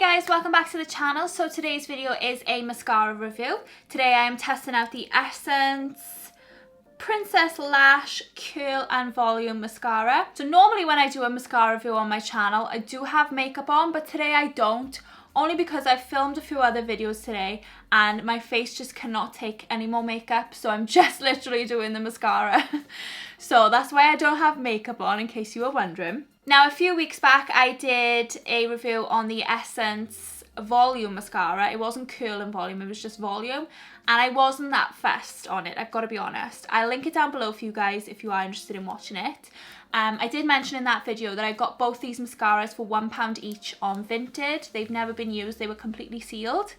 guys, welcome back to the channel. So today's video is a mascara review. Today I am testing out the Essence Princess Lash Curl and Volume Mascara. So normally when I do a mascara review on my channel, I do have makeup on, but today I don't. Only because I've filmed a few other videos today and my face just cannot take any more makeup, so I'm just literally doing the mascara. So that's why I don't have makeup on, in case you were wondering. Now, a few weeks back I did a review on the Essence Volume Mascara. It wasn't Curl and Volume, it was just Volume, and I wasn't that fussed on it, I've got to be honest. I'll link it down below for you guys if you are interested in watching it. I did mention in that video that I got both these mascaras for £1 each on Vinted. They've never been used, they were completely sealed.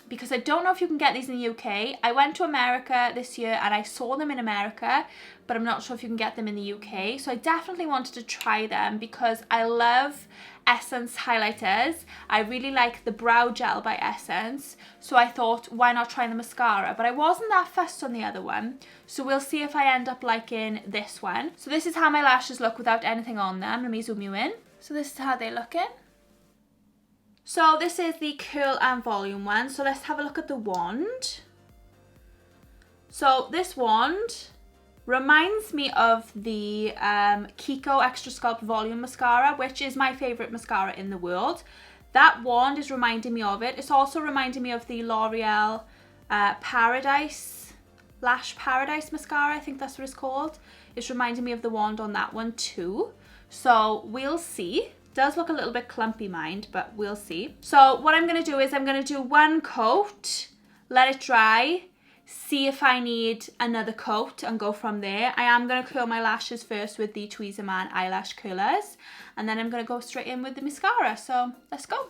Because I don't know if you can get these in the UK. I went to America this year and I saw them in America, but I'm not sure if you can get them in the UK. So I definitely wanted to try them because I love Essence highlighters. I really like the brow gel by Essence, so I thought, why not try the mascara? But I wasn't that fussed on the other one, so we'll see if I end up liking this one. So this is how my lashes look without anything on them. Let me zoom you in. So this is how they look in. So this is the Curl and Volume one. So let's have a look at the wand. So this wand reminds me of the Kiko Extra Sculpt Volume Mascara, which is my favourite mascara in the world. That wand is reminding me of it. It's also reminding me of the L'Oreal Paradise, Lash Paradise Mascara, I think that's what it's called. It's reminding me of the wand on that one too. So we'll see. Does look a little bit clumpy, mind, but we'll see. So what I'm going to do is I'm going to do one coat, let it dry, see if I need another coat and go from there. I am going to curl my lashes first with the Tweezerman eyelash curlers, and then I'm going to go straight in with the mascara. So let's go.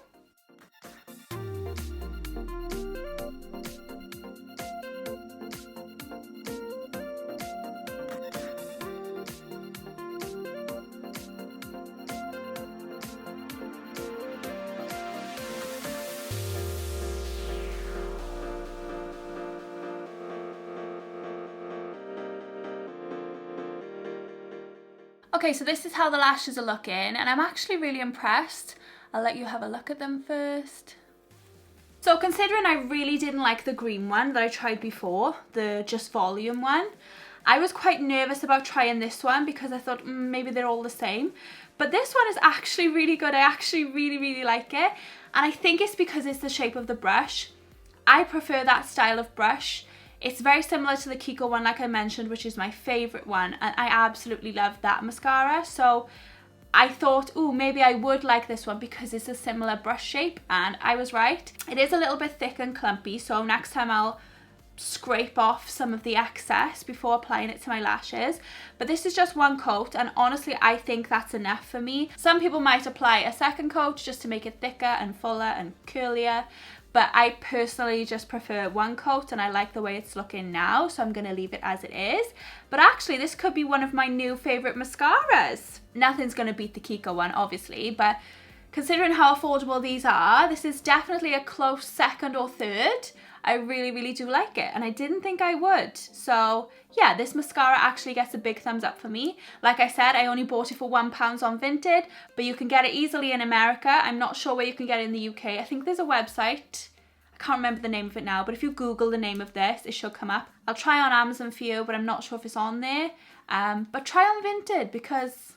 Okay, so this is how the lashes are looking, and I'm actually really impressed. I'll let you have a look at them first. So considering I really didn't like the green one that I tried before, the Just Volume one, I was quite nervous about trying this one because I thought maybe they're all the same. But this one is actually really good. I actually really like it, and I think it's because it's the shape of the brush. I prefer that style of brush. It's very similar to the Kiko one, like I mentioned, which is my favourite one, and I absolutely love that mascara. So I thought, oh, maybe I would like this one because it's a similar brush shape, and I was right. It is a little bit thick and clumpy, so next time I'll scrape off some of the excess before applying it to my lashes. But this is just one coat, and honestly I think that's enough for me. Some people might apply a second coat just to make it thicker and fuller and curlier, but I personally just prefer one coat, and I like the way it's looking now, so I'm going to leave it as it is. But actually this could be one of my new favourite mascaras. Nothing's going to beat the Kiko one, obviously, but considering how affordable these are, this is definitely a close second or third. I really do like it, and I didn't think I would. So yeah, this mascara actually gets a big thumbs up for me. Like I said, I only bought it for £1 on Vinted, but you can get it easily in America. I'm not sure where you can get it in the UK. I think there's a website. I can't remember the name of it now, but if you Google the name of this, it should come up. I'll try on Amazon for you, but I'm not sure if it's on there. But try on Vinted because,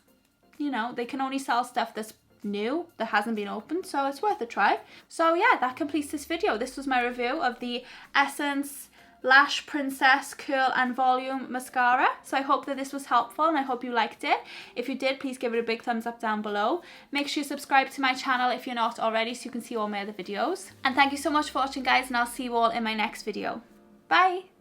you know, they can only sell stuff that's new, that hasn't been opened, so it's worth a try. So yeah, that completes this video. This was my review of the Essence Lash Princess Curl and Volume Mascara. So I hope that this was helpful, and I hope you liked it. If you did, please give it a big thumbs up down below. Make sure you subscribe to my channel if you're not already, so you can see all my other videos. And thank you so much for watching, guys, and I'll see you all in my next video. Bye!